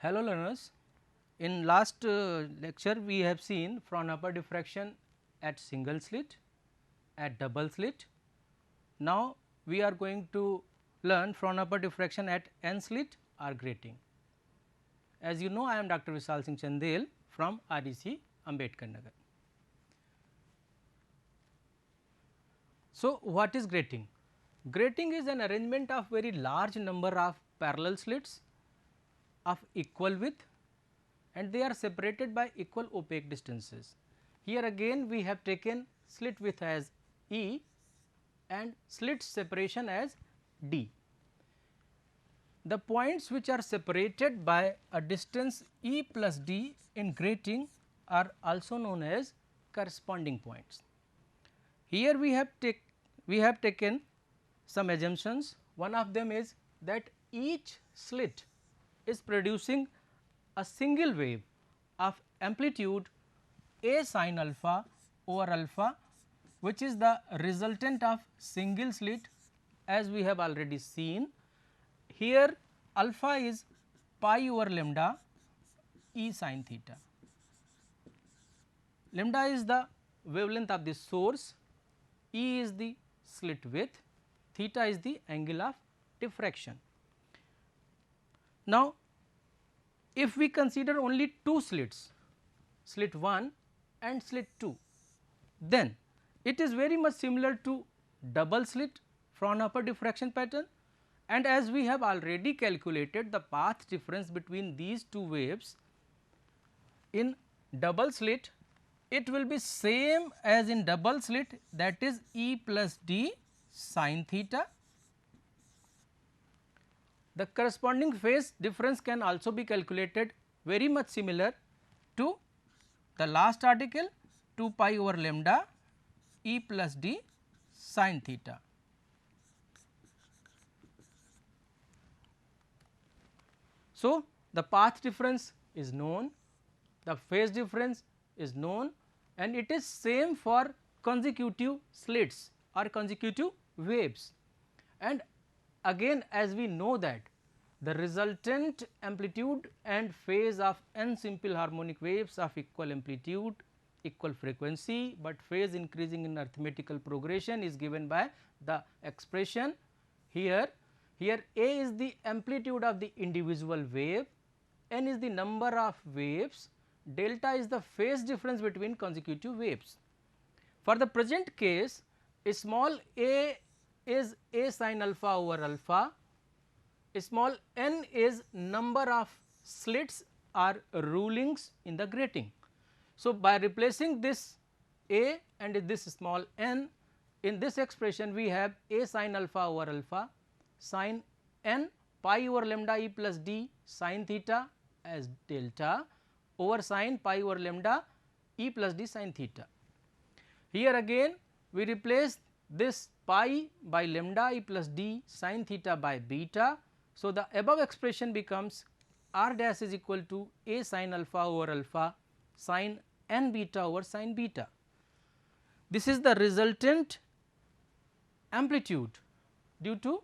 Hello learners, in last lecture we have seen Fraunhofer diffraction at single slit, at double slit. Now, we are going to learn Fraunhofer diffraction at N slit or grating. As you know, I am Dr. Vishal Singh Chandel from RDC Ambedkar Nagar. So, what is grating? Grating is an arrangement of very large number of parallel slits of equal width and they are separated by equal opaque distances. Here again we have taken slit width as E and slit separation as D. The points which are separated by a distance E plus D in grating are also known as corresponding points. Here we have taken some assumptions. One of them is that each slit is producing a single wave of amplitude A sin alpha over alpha, which is the resultant of single slit as we have already seen. Here alpha is pi over lambda E sin theta. Lambda is the wavelength of the source, E is the slit width, theta is the angle of diffraction. Now, if we consider only two slits, slit 1 and slit 2, then it is very much similar to double slit Fraunhofer diffraction pattern, and as we have already calculated the path difference between these two waves in double slit, it will be same as in double slit, that is E plus D sin theta. The corresponding phase difference can also be calculated very much similar to the last article 2 pi over lambda E plus D sin theta. So, the path difference is known, the phase difference is known, and it is same for consecutive slits or consecutive waves. And again, as we know that the resultant amplitude and phase of n simple harmonic waves of equal amplitude, equal frequency, but phase increasing in arithmetical progression is given by the expression here. Here A is the amplitude of the individual wave, n is the number of waves, delta is the phase difference between consecutive waves. For the present case, a small a is A sin alpha over alpha, a small n is number of slits or rulings in the grating. So, by replacing this A and this small n, in this expression we have A sin alpha over alpha sin n pi over lambda E plus D sin theta as delta over sin pi over lambda E plus D sin theta. Here again we replace this pi by lambda E plus D sin theta by beta. So, the above expression becomes r dash is equal to A sin alpha over alpha sin n beta over sin beta. This is the resultant amplitude due to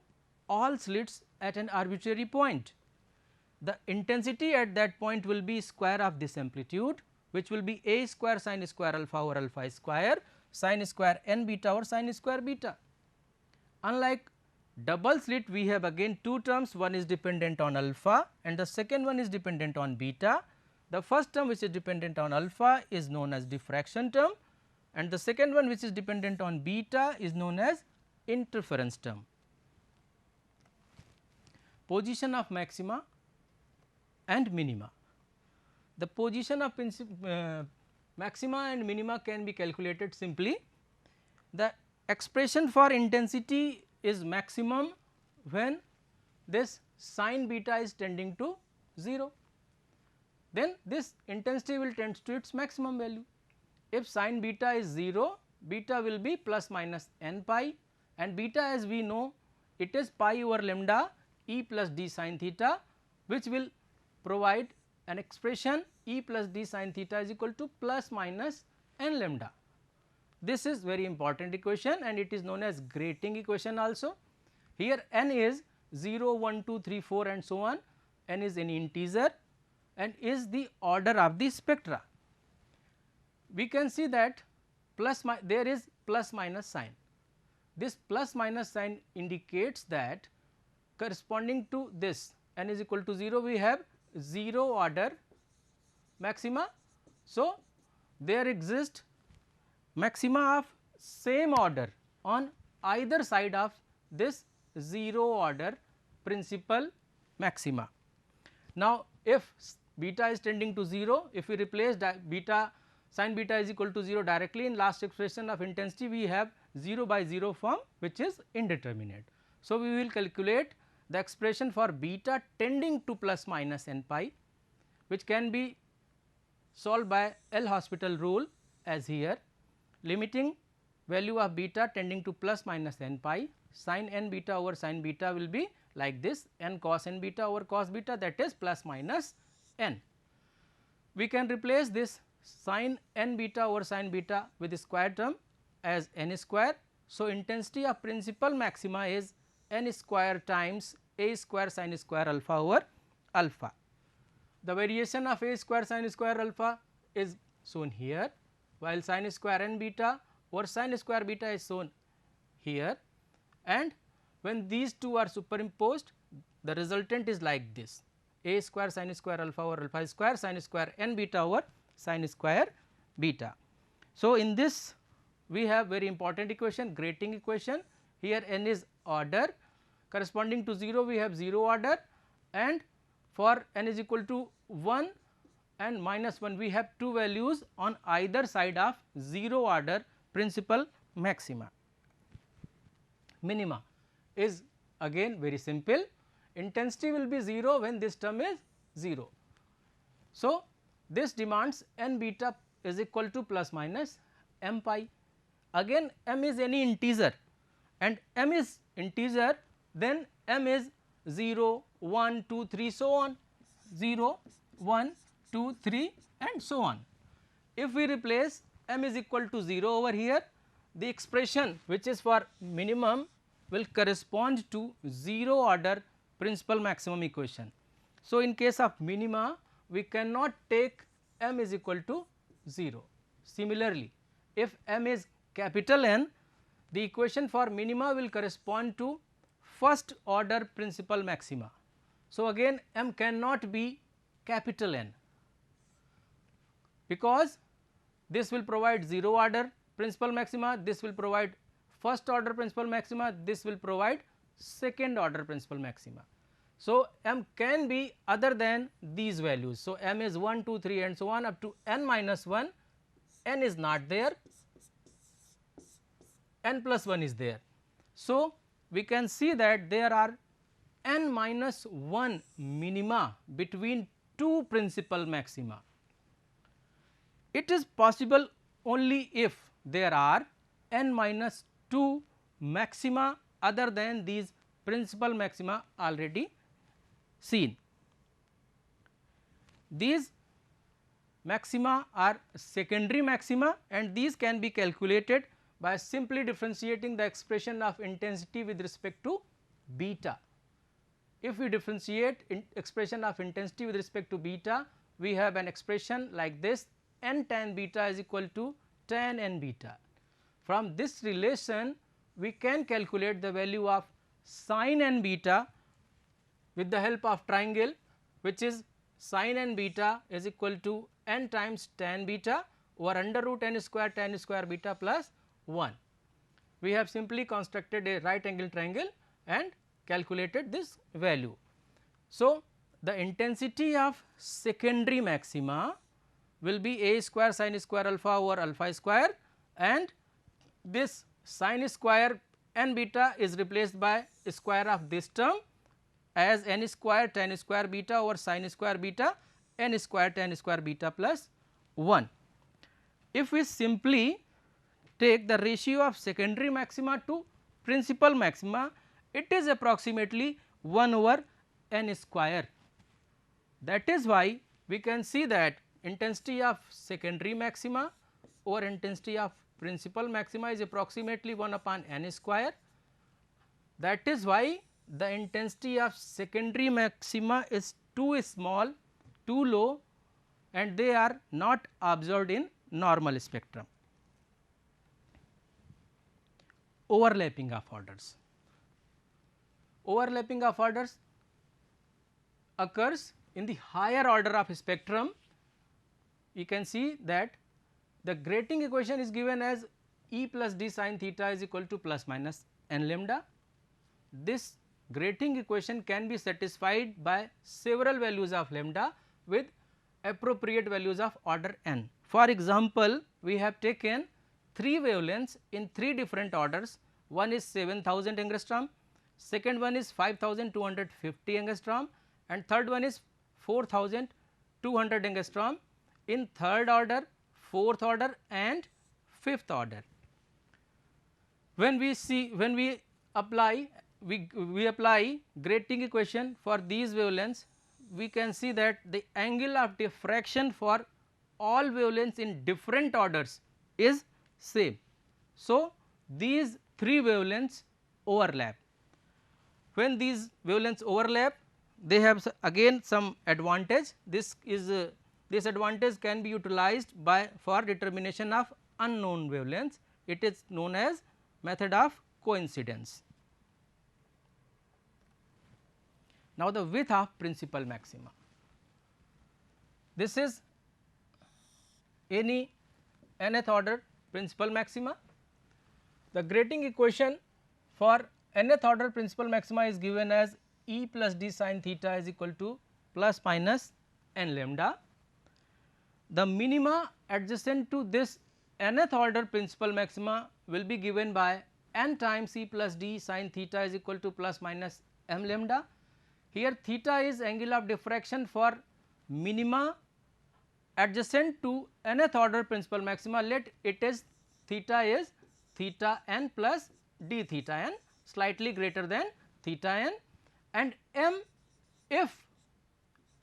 all slits at an arbitrary point. The intensity at that point will be square of this amplitude, which will be A square sin square alpha over alpha square sin square n beta over sin square beta. Unlike double slit, we have again two terms, one is dependent on alpha and the second one is dependent on beta. The first term which is dependent on alpha is known as diffraction term and the second one which is dependent on beta is known as interference term. Position of maxima and minima. The position of maxima and minima can be calculated simply. The expression for intensity is maximum when this sin beta is tending to 0, then this intensity will tend to its maximum value. If sin beta is 0, beta will be plus minus n pi and beta as we know it is pi over lambda E plus D sin theta, which will provide an expression E plus D sin theta is equal to plus minus n lambda. This is very important equation and it is known as grating equation also. Here n is 0, 1, 2, 3, 4 and so on, n is any integer and is the order of the spectra. We can see that there is plus minus sign. This plus minus sign indicates that corresponding to this n is equal to 0, we have 0 order maxima. So, there exist maxima of same order on either side of this 0 order principal maxima. Now, if beta is tending to 0, if we replace beta sin beta is equal to 0 directly in last expression of intensity, we have 0 by 0 form, which is indeterminate. So, we will calculate the expression for beta tending to plus minus n pi, which can be solved by L'Hospital rule as here, limiting value of beta tending to plus minus n pi, sin n beta over sin beta will be like this, n cos n beta over cos beta, that is plus minus n. We can replace this sin n beta over sin beta with the square term as n square. So, intensity of principal maxima is n square times a square sin square alpha over alpha. The variation of a square sin square alpha is shown here, while sin square n beta or sin square beta is shown here, and when these two are superimposed, the resultant is like this: a square sin square alpha over alpha square sin square n beta over sin square beta. So, in this we have very important equation, grating equation. Here n is order, corresponding to 0 we have 0 order, and for n is equal to 1 and minus 1 we have two values on either side of 0 order principal maxima. Minima is again very simple, intensity will be 0 when this term is 0. So, this demands n beta is equal to plus minus m pi. Again m is any integer and m is integer, then m is 0, 1, 2, 3 so on, 0, 1, 2, 3 and so on. If we replace m is equal to 0 over here, the expression which is for minimum will correspond to 0 order principal maximum equation. So, in case of minima we cannot take m is equal to 0. Similarly, if m is capital N, the equation for minima will correspond to first order principal maxima. So, again m cannot be capital N, because this will provide 0 order principal maxima, this will provide first order principal maxima, this will provide second order principal maxima. So, m can be other than these values. So, m is 1, 2, 3 and so on up to n minus 1, n is not there, n plus 1 is there. So, we can see that there are n minus 1 minima between two principal maxima. It is possible only if there are n minus 2 maxima other than these principal maxima already seen. These maxima are secondary maxima and these can be calculated by simply differentiating the expression of intensity with respect to beta. If we differentiate expression of intensity with respect to beta, we have an expression like this: n tan beta is equal to tan n beta. From this relation we can calculate the value of sin n beta with the help of triangle, which is sin n beta is equal to n times tan beta over under root n square tan square beta plus 1. We have simply constructed a right angle triangle and calculated this value. So, the intensity of secondary maxima will be a square sin square alpha over alpha square, and this sin square n beta is replaced by square of this term as n square tan square beta over sin square beta n square tan square beta plus 1. If we simply take the ratio of secondary maxima to principal maxima, it is approximately 1 over n square. That is why we can see that intensity of secondary maxima over intensity of principal maxima is approximately 1 upon n square. That is why the intensity of secondary maxima is too small too low and they are not observed in normal spectrum. Overlapping of orders. Overlapping of orders occurs in the higher order of spectrum. You can see that the grating equation is given as E plus d sin theta is equal to plus minus n lambda. This grating equation can be satisfied by several values of lambda with appropriate values of order n. For example, we have taken 3 wavelengths in 3 different orders. One is 7000 angstrom, second one is 5250 angstrom and third one is 4200 angstrom in third order, fourth order and fifth order. When we apply grating equation for these wavelengths, we can see that the angle of diffraction for all wavelengths in different orders is same. So, these 3 wavelengths overlap. When these wavelengths overlap, they have again some advantage. This advantage can be utilized for determination of unknown wavelengths. It is known as method of coincidence. Now, the width of principal maxima. This is any nth order principal maxima. The grating equation for nth order principal maxima is given as E plus d sin theta is equal to plus minus n lambda. The minima adjacent to this nth order principal maxima will be given by n times E plus d sin theta is equal to plus minus m lambda. Here theta is angle of diffraction for minima adjacent to nth order principal maxima. Let it is theta n plus d theta n, slightly greater than theta n, and m if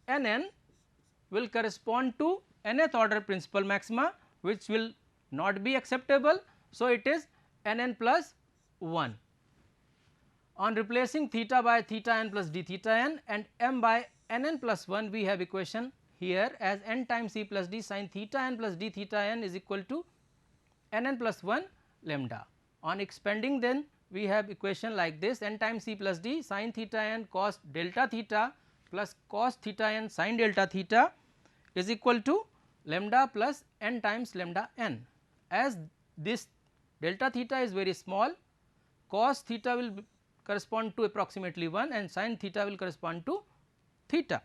nn will correspond to nth order principal maxima, which will not be acceptable. So, it is nn plus 1. On replacing theta by theta n plus d theta n and m by nn plus 1, we have equation here as n times E plus d sin theta n plus d theta n is equal to nn plus 1 lambda. On expanding, then we have equation like this: n times E plus d sin theta n cos delta theta plus cos theta n sin delta theta is equal to lambda plus n times lambda n. As this delta theta is very small, cos theta will correspond to approximately 1 and sin theta will correspond to theta.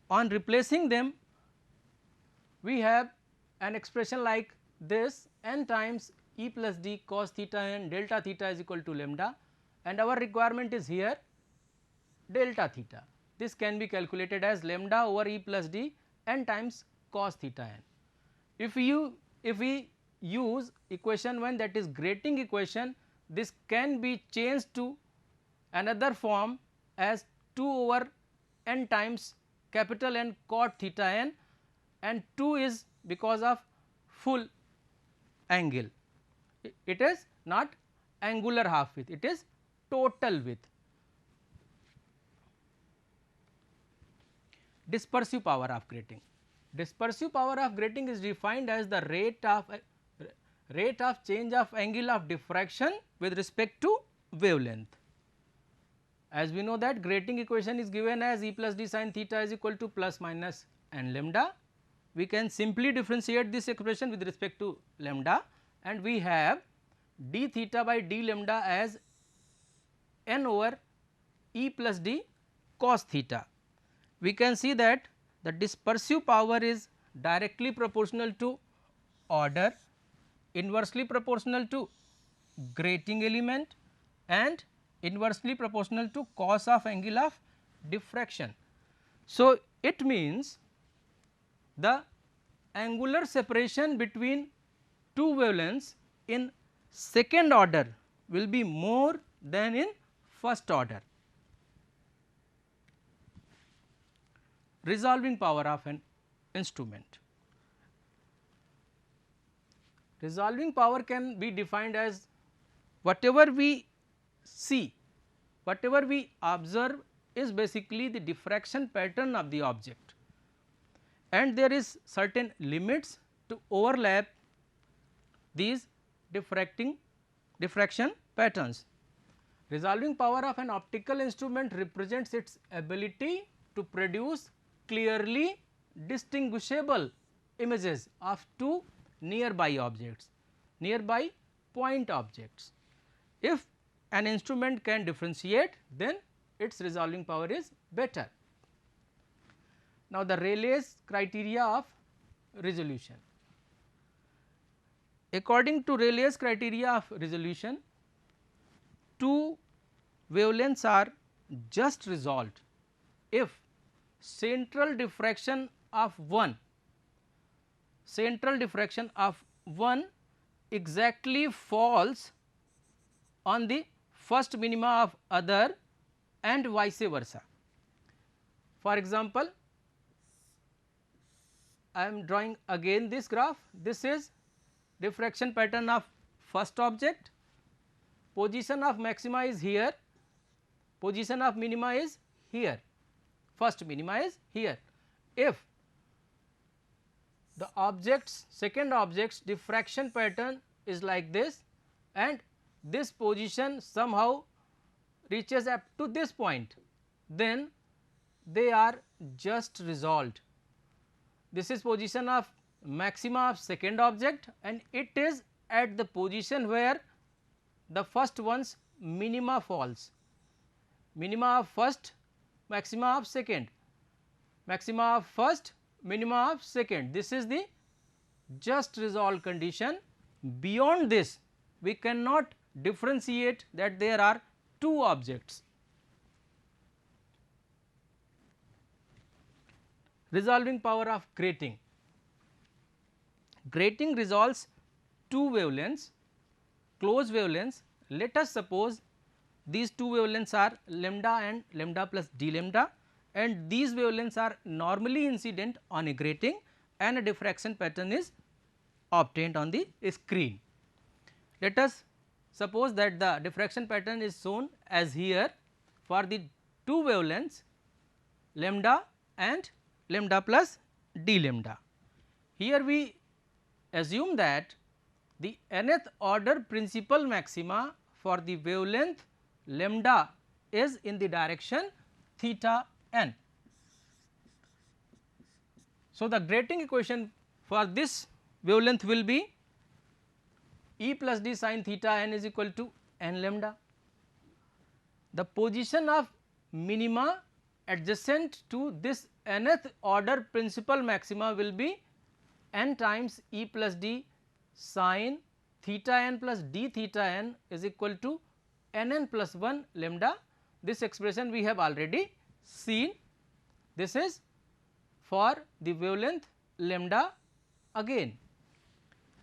On replacing them, we have an expression like this: n times E plus d cos theta n delta theta is equal to lambda, and our requirement is here delta theta. This can be calculated as lambda over E plus d n times cos theta n. If we use equation 1, that is grating equation, this can be changed to another form as 2 over n times capital N cot theta n, and 2 is because of full angle. It is not angular half width, it is total width. Dispersive power of grating. Dispersive power of grating is defined as the rate of change of angle of diffraction with respect to wavelength. As we know that grating equation is given as E plus d sin theta is equal to plus minus n lambda. We can simply differentiate this expression with respect to lambda, and we have d theta by d lambda as n over E plus d cos theta. We can see that the dispersive power is directly proportional to order, inversely proportional to grating element and inversely proportional to cos of angle of diffraction. So, it means the angular separation between two wavelengths in second order will be more than in first order. Resolving power of an instrument. Resolving power can be defined as whatever we see, whatever we observe is basically the diffraction pattern of the object, and there is certain limits to overlap these diffraction patterns. Resolving power of an optical instrument represents its ability to produce clearly distinguishable images of two nearby objects, nearby point objects. If an instrument can differentiate, then its resolving power is better. Now, the Rayleigh's criteria of resolution. According to Rayleigh's criteria of resolution, two wavelengths are just resolved if central diffraction of one exactly falls on the first minima of other and vice versa. For example, I am drawing again this graph. This is diffraction pattern of first object, position of maxima is here, position of minima is here, first minima is here. If the object's second object's diffraction pattern is like this and this position somehow reaches up to this point, then they are just resolved. This is position of maxima of second object and it is at the position where the first one's minima falls, minima of first, maxima of second, maxima of first, minima of second. This is the just resolved condition. Beyond this, we cannot differentiate that there are two objects. Resolving power of grating. Grating resolves two wavelengths, closed wavelengths. Let us suppose these two wavelengths are lambda and lambda plus d lambda, and these wavelengths are normally incident on a grating and a diffraction pattern is obtained on the screen. Let us suppose that the diffraction pattern is shown as here for the two wavelengths lambda and lambda plus d lambda. Here we assume that the nth order principal maxima for the wavelength lambda is in the direction theta n. So, the grating equation for this wavelength will be E plus d sin theta n is equal to n lambda. The position of minima adjacent to this nth order principal maxima will be n times E plus d sin theta n plus d theta n is equal to n n plus 1 lambda. This expression we have already seen. This is for the wavelength lambda again.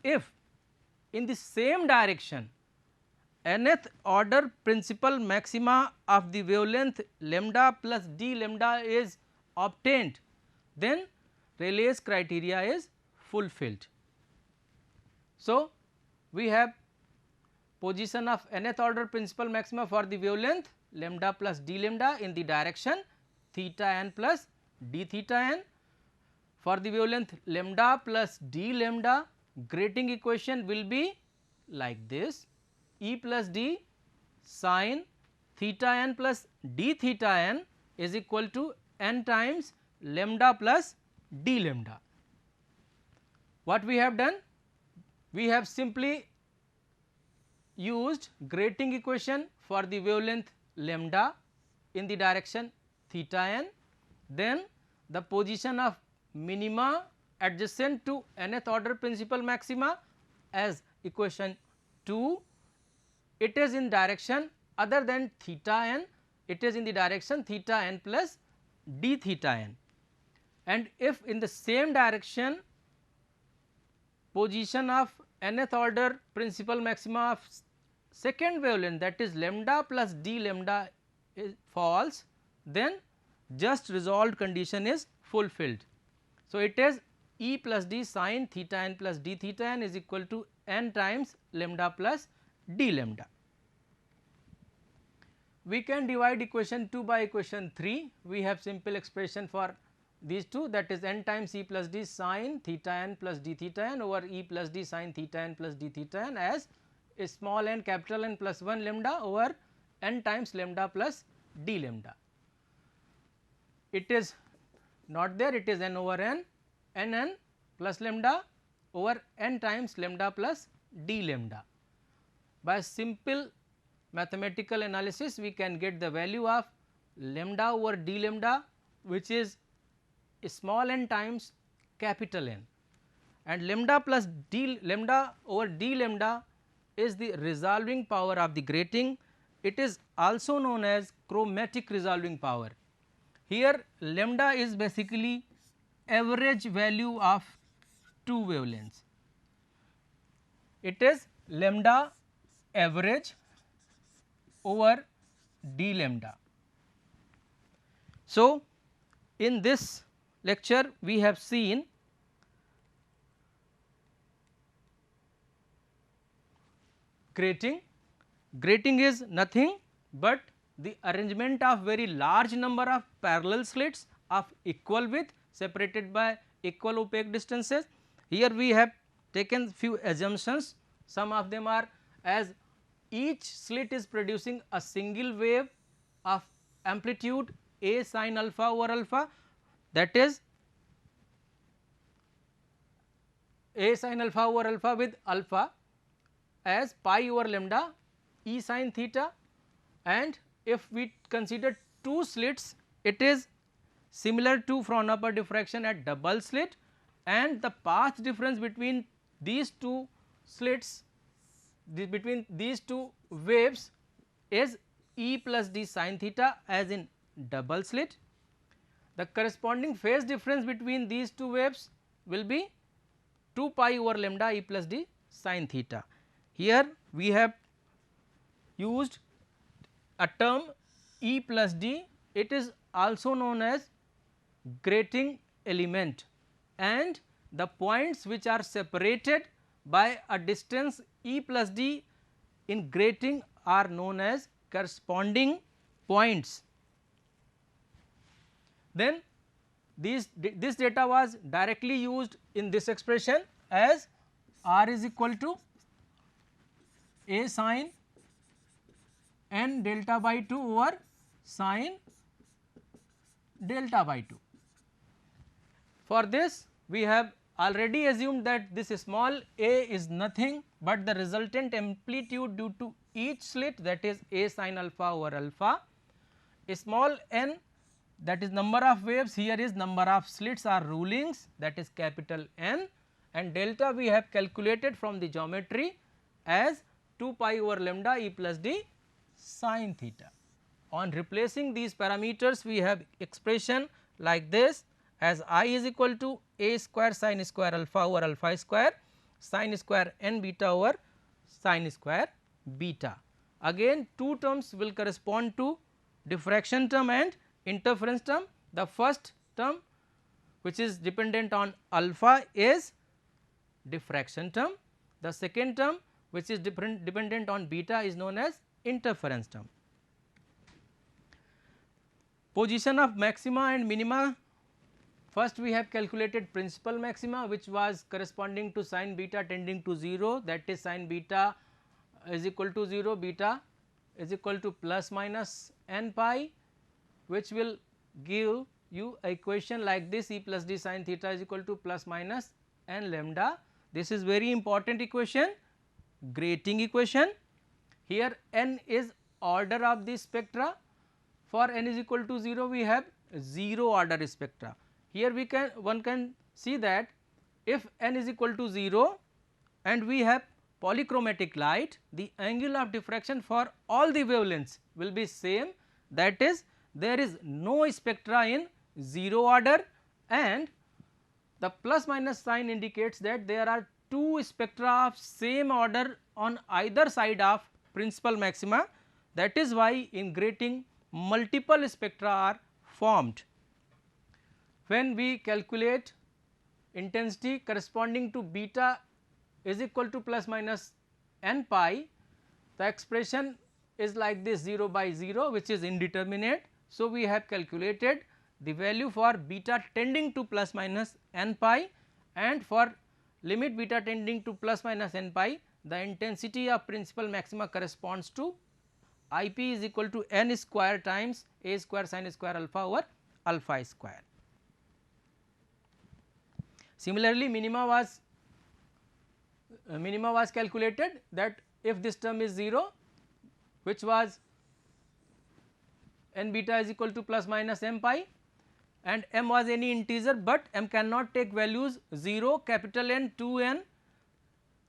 If in the same direction nth order principal maxima of the wavelength lambda plus d lambda is obtained, then Rayleigh's criteria is fulfilled. So, we have position of nth order principal maxima for the wavelength lambda plus d lambda in the direction theta n plus d theta n. For the wavelength lambda plus d lambda, grating equation will be like this: E plus d sin theta n plus d theta n is equal to n times lambda plus d lambda. What we have done? We have simply used grating equation for the wavelength lambda in the direction theta n, then the position of minima adjacent to nth order principal maxima as equation 2. It is in direction other than theta n, it is in the direction theta n plus d theta n, and if in the same direction position of nth order principal maxima of second wavelength, that is lambda plus d lambda is false, then just resolved condition is fulfilled. So, it is E plus d sin theta n plus d theta n is equal to n times lambda plus d lambda. we can divide equation 2 by equation 3. We have simple expression for these two, that is n times e plus d sin theta n plus d theta n over e plus d sin theta n plus d theta n as a small n capital N plus 1 lambda over n times lambda plus d lambda. It is not there, it is n over n, n plus lambda over n times lambda plus d lambda. By simple mathematical analysis, we can get the value of lambda over d lambda, which is small n times capital N, and lambda plus d lambda over d lambda is the resolving power of the grating. It is also known as chromatic resolving power. Here lambda is basically average value of two wavelengths. It is lambda average over d lambda. So, in this lecture we have seen grating. Grating is nothing but the arrangement of very large number of parallel slits of equal width separated by equal opaque distances. Here we have taken few assumptions, some of them are as each slit is producing a single wave of amplitude a sin alpha over alpha, that is a sin alpha over alpha with alpha as pi over lambda e sin theta, and if we consider two slits, it is similar to Fraunhofer diffraction at double slit, and the path difference between these two slits, between these two waves is e plus d sin theta as in double slit. The corresponding phase difference between these two waves will be 2 pi over lambda e plus d sin theta. Here we have used a term e plus d, it is also known as grating element, and the points which are separated by a distance e plus d in grating are known as corresponding points. Then this data was directly used in this expression as r is equal to a sin n delta by 2 over sin delta by 2. For this we have already assumed that this small a is nothing but the resultant amplitude due to each slit, that is a sin alpha over alpha. A small n, that is number of waves, here is number of slits or rulings, that is capital N, and delta we have calculated from the geometry as 2 pi over lambda e plus d sin theta. On replacing these parameters, we have expression like this as I is equal to a square sin square alpha over alpha square sin square n beta over sin square beta. Again two terms will correspond to diffraction term and interference term. The first term which is dependent on alpha is diffraction term, the second term which is dependent on beta is known as interference term. Position of maxima and minima, first we have calculated principal maxima which was corresponding to sin beta tending to 0, that is sin beta is equal to 0, beta is equal to plus minus n pi, which will give you a equation like this, e plus d sin theta is equal to plus minus n lambda. This is very important equation, grating equation. Here n is order of the spectra. For n is equal to 0 we have 0 order spectra. Here we can one can see that if n is equal to 0 and we have polychromatic light, the angle of diffraction for all the wavelengths will be same, that is there is no spectra in 0 order, and the plus minus sign indicates that there are two spectra of same order on either side of principal maxima. That is why in grating multiple spectra are formed. When we calculate intensity corresponding to beta is equal to plus minus n pi, the expression is like this 0 by 0, which is indeterminate. So, we have calculated the value for beta tending to plus minus n pi, and for limit beta tending to plus minus n pi, the intensity of principal maxima corresponds to I p is equal to n square times a square sin square alpha over alpha square. Similarly, minima was calculated, that if this term is 0, which was n beta is equal to plus minus m pi, and m was any integer, but m cannot take values 0, capital N, 2n,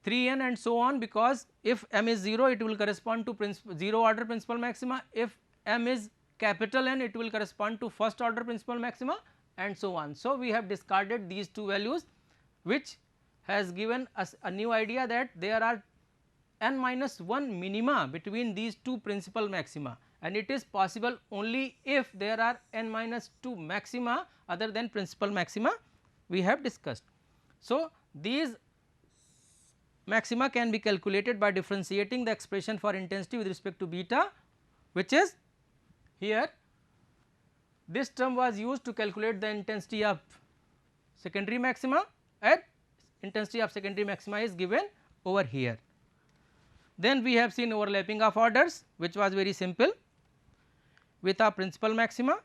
3n and so on, because if m is 0 it will correspond to 0 order principal maxima, if m is capital N it will correspond to first order principal maxima and so on. So, we have discarded these two values, which has given us a new idea that there are n minus 1 minima between these two principal maxima, and it is possible only if there are n minus 2 maxima other than principal maxima we have discussed. So, these maxima can be calculated by differentiating the expression for intensity with respect to beta, which is here. This term was used to calculate the intensity of secondary maxima, and intensity of secondary maxima is given over here. Then we have seen overlapping of orders, which was very simple, with a principal maxima,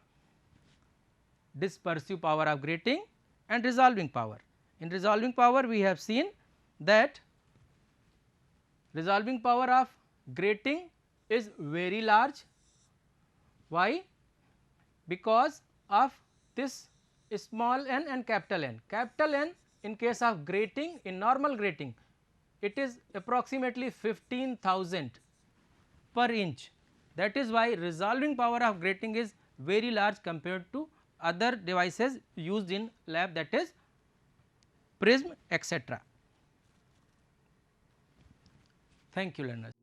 dispersive power of grating and resolving power. In resolving power we have seen that resolving power of grating is very large. Why? Because of this small n and capital N. Capital N in case of grating, in normal grating, it is approximately 15,000 per inch. That is why resolving power of grating is very large compared to other devices used in lab, that is prism, etc. Thank you, learners.